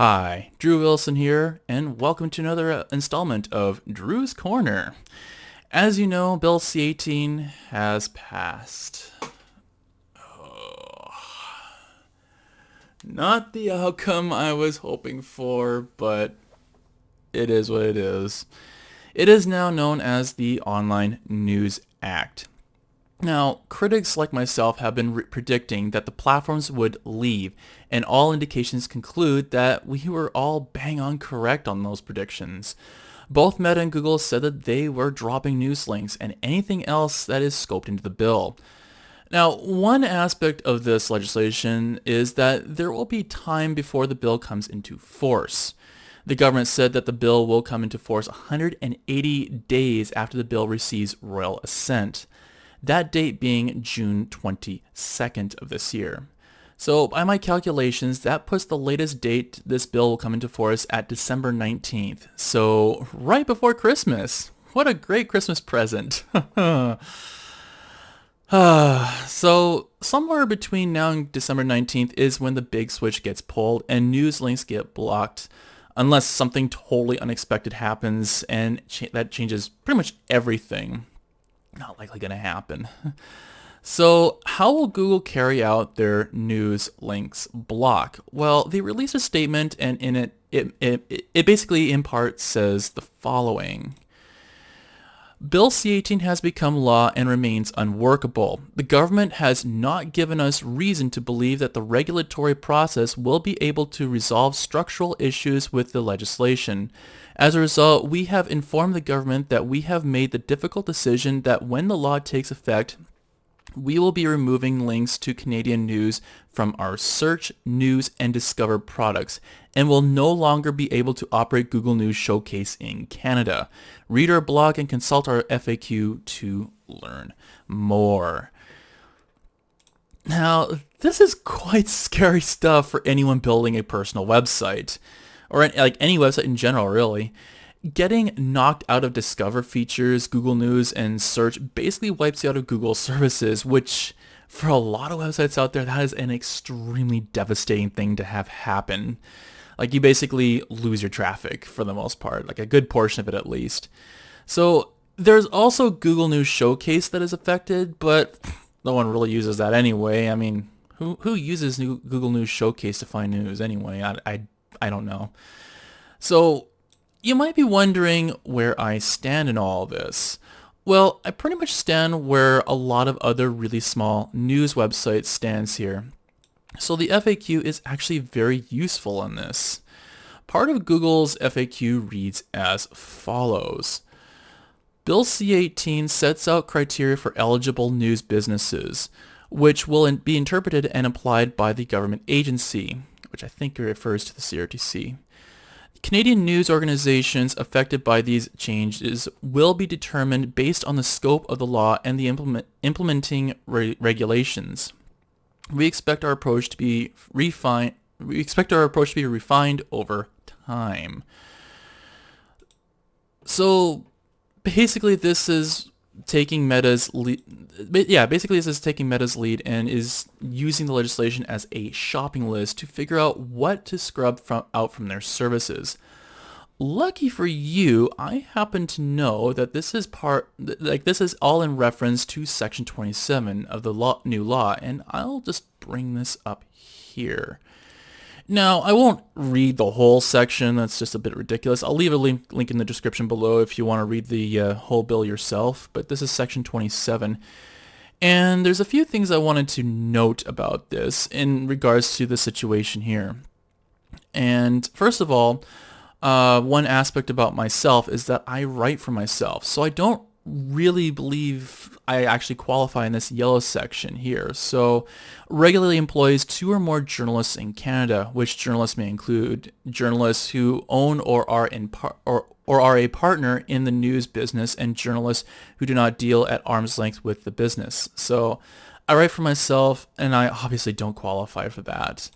Hi, Drew Wilson here, and welcome to another installment of Drew's Corner. As you know, Bill C-18 has passed. Not the outcome I was hoping for, but it is what it is. It is now known as the Online News Act. Now, critics like myself have been predicting that the platforms would leave, and all indications conclude that we were all bang on correct on those predictions. Both Meta and Google said that they were dropping news links and anything else that is scoped into the bill. Now, one aspect of this legislation is that there will be time before the bill comes into force. The government said that the bill will come into force 180 days after the bill receives royal assent. That date being June 22nd of this year. So by my calculations, that puts the latest date this bill will come into force at December 19th. So right before Christmas. What a great Christmas present. So somewhere between now and December 19th is when the big switch gets pulled and news links get blocked. Unless something totally unexpected happens and that changes pretty much everything. Not likely going to happen. So how will Google carry out their news links block? Well, they released a statement, and in it basically in part says the following. Bill C-18 has become law and remains unworkable. The government has not given us reason to believe that the regulatory process will be able to resolve structural issues with the legislation. As a result, we have informed the government that we have made the difficult decision that when the law takes effect, we will be removing links to Canadian news from our search, news, and discover products, and will no longer be able to operate Google News Showcase in Canada. Read our blog and consult our FAQ to learn more. Now, this is quite scary stuff for anyone building a personal website, or like any website in general, really. Getting knocked out of Discover features, Google News, and Search basically wipes you out of Google services, which for a lot of websites out there, that is an extremely devastating thing to have happen. Like, you basically lose your traffic for the most part, like a good portion of it at least. So there's also Google News Showcase that is affected, but no one really uses that anyway. I mean, who uses Google News Showcase to find news anyway? I don't know. So you might be wondering where I stand in all of this. Well, I pretty much stand where a lot of other really small news websites stands here. So the FAQ is actually very useful on this. Part of Google's FAQ reads as follows. Bill C-18 sets out criteria for eligible news businesses, which will be interpreted and applied by the government agency, which I think refers to the CRTC. Canadian news organizations affected by these changes will be determined based on the scope of the law and the implementing regulations. We expect our approach to be refined. Over time. So basically, this is taking Meta's lead. Yeah, basically this is taking Meta's lead and is using the legislation as a shopping list to figure out what to scrub out from their services. Lucky for you, I happen to know that this is this is all in reference to Section 27 of the new law, and I'll just bring this up here. Now, I won't read the whole section, that's just a bit ridiculous. I'll leave a link in the description below if you want to read the whole bill yourself, but this is Section 27. And there's a few things I wanted to note about this in regards to the situation here. And first of all, one aspect about myself is that I write for myself, so I don't really believe I actually qualify in this yellow section here. So regularly employs 2 or more journalists in Canada, which journalists may include journalists who own or are a partner in the news business, and journalists who do not deal at arm's length with the business. So I write for myself, and I obviously don't qualify for that.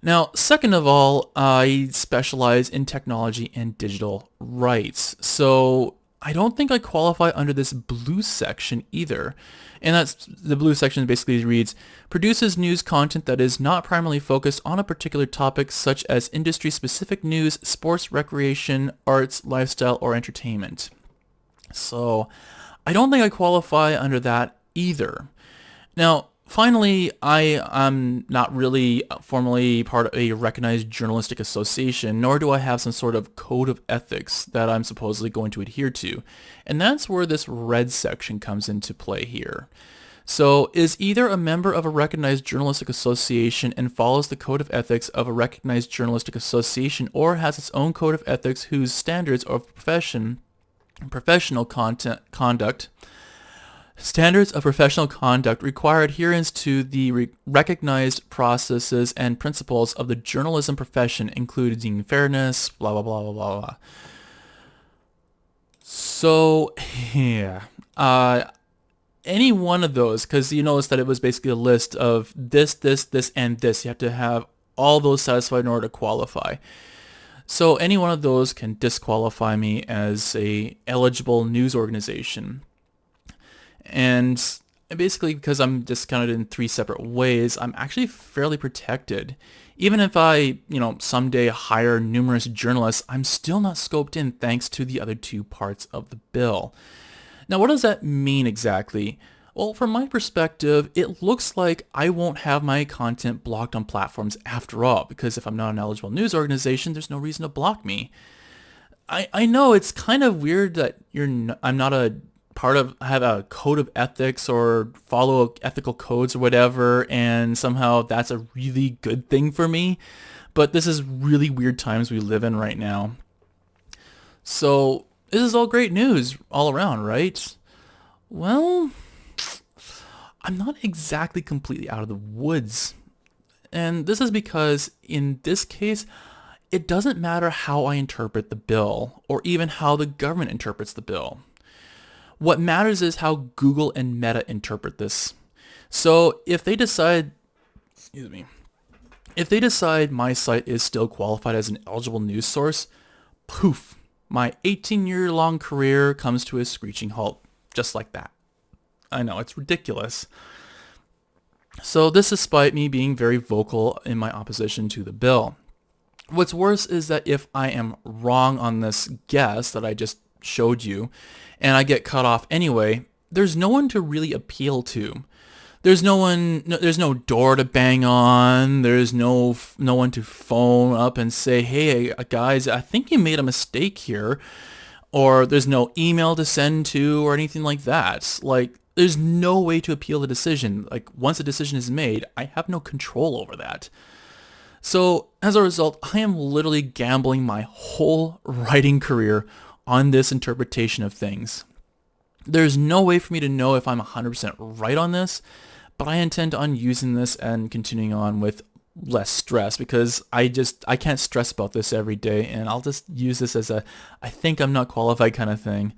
Now, second of all, I specialize in technology and digital rights. So I don't think I qualify under this blue section either. And that's the blue section basically reads, produces news content that is not primarily focused on a particular topic such as industry-specific news, sports, recreation, arts, lifestyle, or entertainment. So I don't think I qualify under that either. Now, finally, I am not really formally part of a recognized journalistic association, nor do I have some sort of code of ethics that I'm supposedly going to adhere to. And that's where this red section comes into play here. So, is either a member of a recognized journalistic association and follows the code of ethics of a recognized journalistic association, or has its own code of ethics whose standards of professional conduct require adherence to the recognized processes and principles of the journalism profession, including fairness, blah, blah, blah, blah, blah, blah. So, yeah. Any one of those, because you notice that it was basically a list of this, and this. You have to have all those satisfied in order to qualify. So any one of those can disqualify me as a eligible news organization. And basically, because I'm discounted in 3 separate ways, I'm actually fairly protected. Even if I, someday hire numerous journalists, I'm still not scoped in thanks to the other 2 parts of the bill. Now, what does that mean exactly? Well, from my perspective, it looks like I won't have my content blocked on platforms after all, because if I'm not an eligible news organization, there's no reason to block me. I know it's kind of weird that I'm not a part of, have a code of ethics or follow ethical codes or whatever, and somehow that's a really good thing for me. But this is really weird times we live in right now. So this is all great news all around, right? Well, I'm not exactly completely out of the woods. And this is because in this case, it doesn't matter how I interpret the bill or even how the government interprets the bill. What matters is how Google and Meta interpret this. So if they decide, if they decide my site is still qualified as an eligible news source, poof, my 18-year-long career comes to a screeching halt, just like that. I know, it's ridiculous. So this despite me being very vocal in my opposition to the bill. What's worse is that if I am wrong on this guess that I just showed you, and I get cut off anyway, there's no one to really appeal to. There's there's no door to bang on. There's no one to phone up and say, hey guys, I think you made a mistake here. Or there's no email to send to or anything like that. Like, there's no way to appeal the decision. Like, once a decision is made, I have no control over that. So as a result, I am literally gambling my whole writing career on this interpretation of things. There's no way for me to know if I'm 100% right on this, but I intend on using this and continuing on with less stress, because I can't stress about this every day, and I'll just use this as I think I'm not qualified kind of thing.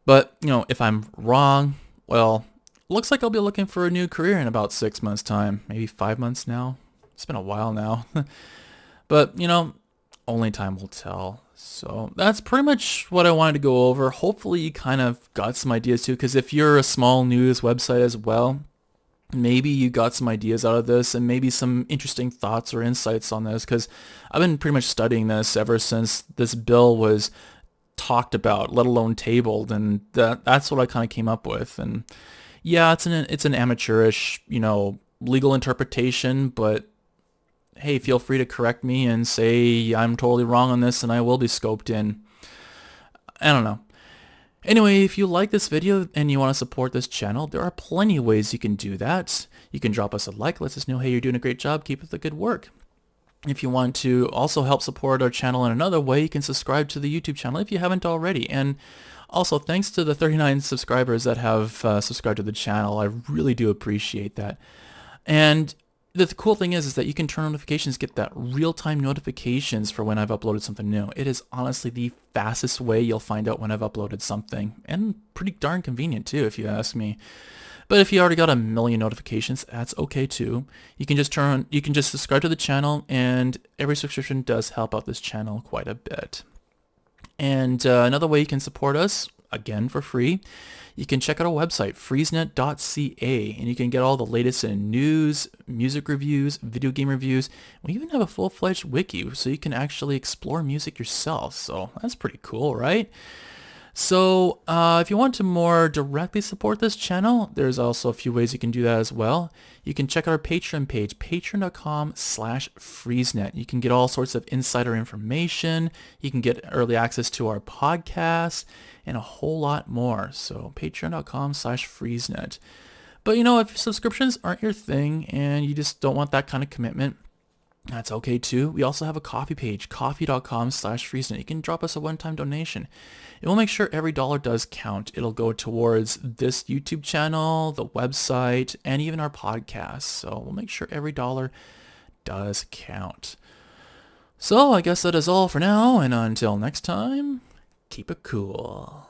But, if I'm wrong, well, looks like I'll be looking for a new career in about 6 months' time, maybe 5 months now. It's been a while now. But, only time will tell. So that's pretty much what I wanted to go over. Hopefully you kind of got some ideas too, because if you're a small news website as well, maybe you got some ideas out of this and maybe some interesting thoughts or insights on this, because I've been pretty much studying this ever since this bill was talked about, let alone tabled, and that's what I kind of came up with. And yeah, it's an amateurish, legal interpretation, but hey, feel free to correct me and say I'm totally wrong on this and I will be scoped in. I don't know. Anyway, if you like this video and you want to support this channel, there are plenty of ways you can do that. You can drop us a like, let us know, hey, you're doing a great job, keep up the good work. If you want to also help support our channel in another way, you can subscribe to the YouTube channel if you haven't already. And also, thanks to the 39 subscribers that have subscribed to the channel. I really do appreciate that. And the cool thing is that you can turn on notifications, get that real-time notifications for when I've uploaded something new. It is honestly the fastest way you'll find out when I've uploaded something, and pretty darn convenient too, if you ask me. But if you already got a million notifications, that's okay too. You can just subscribe to the channel, and every subscription does help out this channel quite a bit. And another way you can support us, again for free, you can check out our website, freeznet.ca, and you can get all the latest in news, music reviews, video game reviews. We even have a full-fledged wiki, so you can actually explore music yourself. So that's pretty cool, right? So if you want to more directly support this channel, there's also a few ways you can do that as well. You can check out our Patreon page, patreon.com/freezenet. You can get all sorts of insider information. You can get early access to our podcast and a whole lot more. So patreon.com/freezenet. But if subscriptions aren't your thing and you just don't want that kind of commitment, that's okay too. We also have a coffee page, coffee.com/freezenet. You can drop us a one-time donation. It will make sure every dollar does count. It'll go towards this YouTube channel, the website, and even our podcast. So we'll make sure every dollar does count. So I guess that is all for now. And until next time, keep it cool.